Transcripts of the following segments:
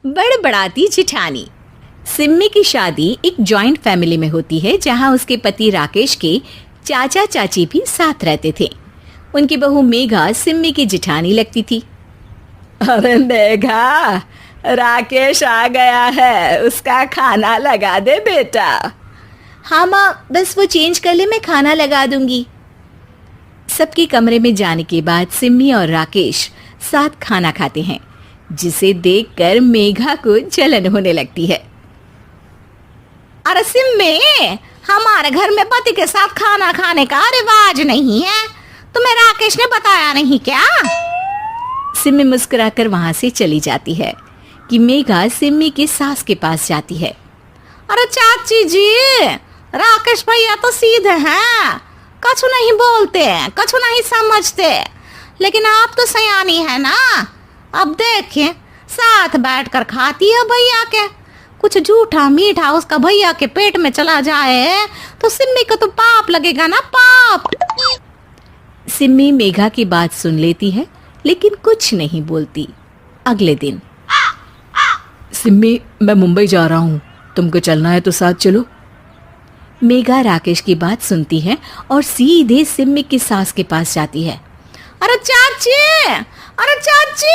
बड़बड़ाती जिठानी। सिम्मी की शादी एक जॉइंट फैमिली में होती है जहां उसके पति राकेश के चाचा चाची भी साथ रहते थे। उनकी बहू मेघा सिम्मी की जिठानी लगती थी। अरे मेघा, राकेश आ गया है, उसका खाना लगा दे बेटा। हाँ माँ, बस वो चेंज कर ले, मैं खाना लगा दूंगी। सबके कमरे में जाने के बाद सिम्मी और राकेश साथ खाना खाते हैं, जिसे देखकर मेघा को जलन होने लगती है। अरे सिम्मी, हमारे घर में पति के साथ खाना खाने का रिवाज नहीं है, तुम्हें राकेश ने बताया नहीं क्या? सिम्मी मुस्कुराकर वहां से चली जाती है कि मेघा सिम्मी की सास के पास जाती है। अरे चाची जी, राकेश भैया तो सीधे हैं, कछु नहीं बोलते, कछु नहीं समझते, लेकिन आप तो सयानी है ना। अब देखिए, साथ बैठकर खाती है भैया के, कुछ झूठा मीठा उसका भैया के पेट में चला जाए तो सिम्मी को तो पाप लगेगा ना, पाप। सिम्मी मेघा की बात सुन लेती है लेकिन कुछ नहीं बोलती। अगले दिन, सिम्मी, मैं मुंबई जा रहा हूँ, तुमको चलना है तो साथ चलो। मेघा राकेश की बात सुनती है और सीधे सिम्मी की सास के पास जाती है। अरे चाची, अरे चाची।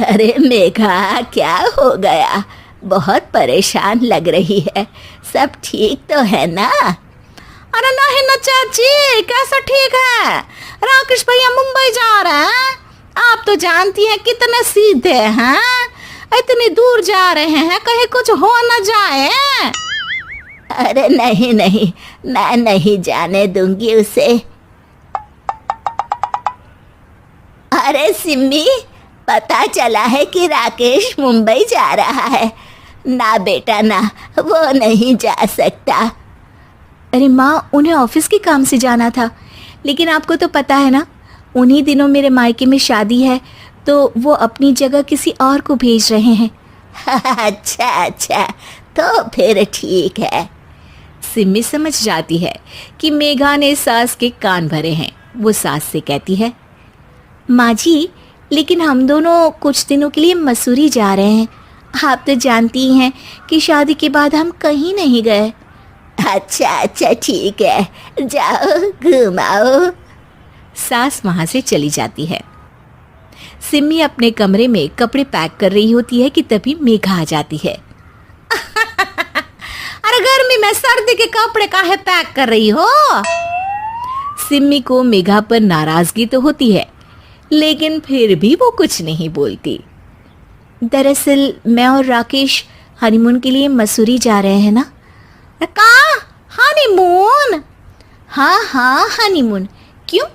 अरे मेघा, क्या हो गया? बहुत परेशान लग रही है, सब ठीक तो है ना? अरे नहीं ना चाची, कैसा ठीक है? राकेश भैया मुंबई जा रहे हैं, आप तो जानती हैं कितने सीधे हैं, इतनी दूर जा रहे हैं, कहीं कुछ हो न जाए। अरे नहीं नहीं, मैं नहीं जाने दूंगी उसे। अरे सिम्मी, पता चला है कि राकेश मुंबई जा रहा है। ना बेटा ना, वो नहीं जा सकता। अरे माँ, उन्हें ऑफिस के काम से जाना था, लेकिन आपको तो पता है ना, उन्हीं दिनों मेरे मायके में शादी है, तो वो अपनी जगह किसी और को भेज रहे हैं। अच्छा अच्छा, तो फिर ठीक है। सिम्मी समझ जाती है कि मेघा ने सास के कान भरे हैं। वो सास से कहती है, माँ जी, लेकिन हम दोनों कुछ दिनों के लिए मसूरी जा रहे हैं। आप तो जानती हैं कि शादी के बाद हम कहीं नहीं गए। अच्छा अच्छा, ठीक है, जाओ घुमाओ। सास वहां से चली जाती है। सिम्मी अपने कमरे में कपड़े पैक कर रही होती है कि तभी मेघा आ जाती है। अरे गर्मी में सर्दी के कपड़े काहे पैक कर रही हो? सिम्मी को मेघा पर नाराजगी तो होती है, लेकिन फिर भी वो कुछ नहीं बोलती। दरअसल मैं और राकेश हनीमून के लिए मसूरी जा रहे हैं ना। का हनीमून? हाँ हाँ, हनीमून। क्यों?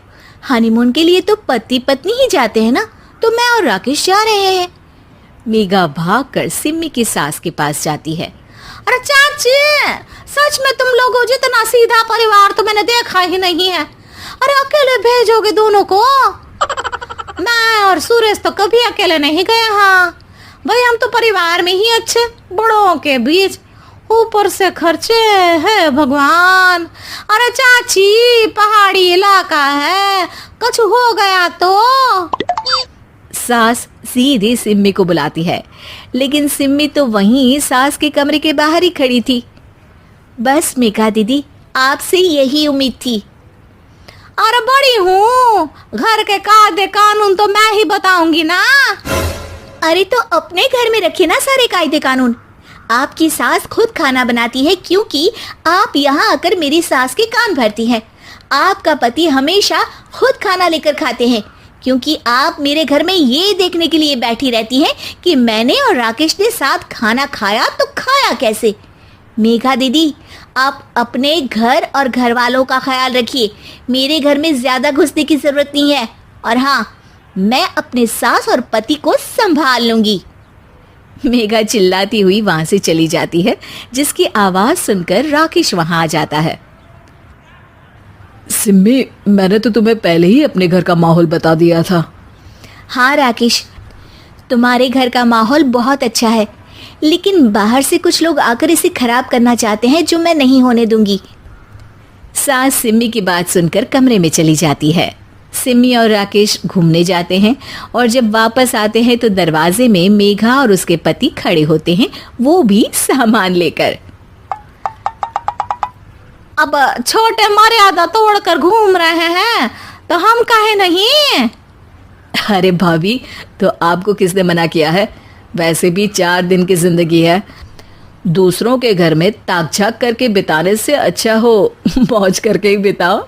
हनीमून के लिए तो पति पत्नी ही जाते हैं ना, तो मैं और राकेश जा रहे हैं। मेघा भागकर सिम्मी की सास के पास जाती है। अरे चाची, सच में तुम लोगों जितना सीधा परिवार तो मैंने देखा ही नहीं है। अरे अकेले भेजोगे दोनों को? मैं और सुरेश तो कभी अकेले नहीं गए। हाँ भाई, हम तो परिवार में ही अच्छे, बड़ों के बीच, ऊपर से खर्चे है भगवान। अरे चाची, पहाड़ी इलाका है, कुछ हो गया तो? सास सीधी सिम्मी को बुलाती है, लेकिन सिम्मी तो वहीं सास के कमरे के बाहर ही खड़ी थी। बस मेघा दीदी, आपसे यही उम्मीद थी। अरे बड़ी हूँ, घर के कायदे कानून तो मैं ही बताऊंगी ना। अरे तो अपने घर में रखिए ना सारे कायदे कानून। आपकी सास खुद खाना बनाती है, क्योंकि आप यहाँ आकर मेरी सास के कान भरती हैं। आपका पति हमेशा खुद खाना लेकर खाते हैं, क्योंकि आप मेरे घर में ये देखने के लिए बैठी रहती हैं कि मैंने और राकेश ने साथ खाना खाया तो खाया कैसे। मेघा दीदी, आप अपने घर और घर वालों का ख्याल रखिए, मेरे घर में ज़्यादा घुसने की ज़रूरत नहीं है। और हाँ, मैं अपने सास और पति को संभाल लूँगी। मेघा चिल्लाती हुई वहाँ से चली जाती है, जिसकी आवाज़ सुनकर राकेश वहाँ आ जाता है। सिम्मी, मैंने तो तुम्हें पहले ही अपने घर का माहौल बता दिया था। हाँ राकेश, तुम्हारे घर का माहौल बहुत अच्छा है, लेकिन बाहर से कुछ लोग आकर इसे खराब करना चाहते हैं, जो मैं नहीं होने दूंगी। सास सिम्मी की बात सुनकर कमरे में चली जाती है। सिमी और राकेश घूमने जाते हैं और जब वापस आते हैं तो दरवाजे में मेघा और उसके पति खड़े होते हैं, वो भी सामान लेकर। अब छोटे मर्यादा तोड़कर घूम रहे हैं तो हम काहे नहीं। अरे भाभी, तो आपको किसने मना किया है? वैसे भी 4 दिन की जिंदगी है, दूसरों के घर में ताक झाक करके बिताने से अच्छा हो मौज करके ही बिताओ।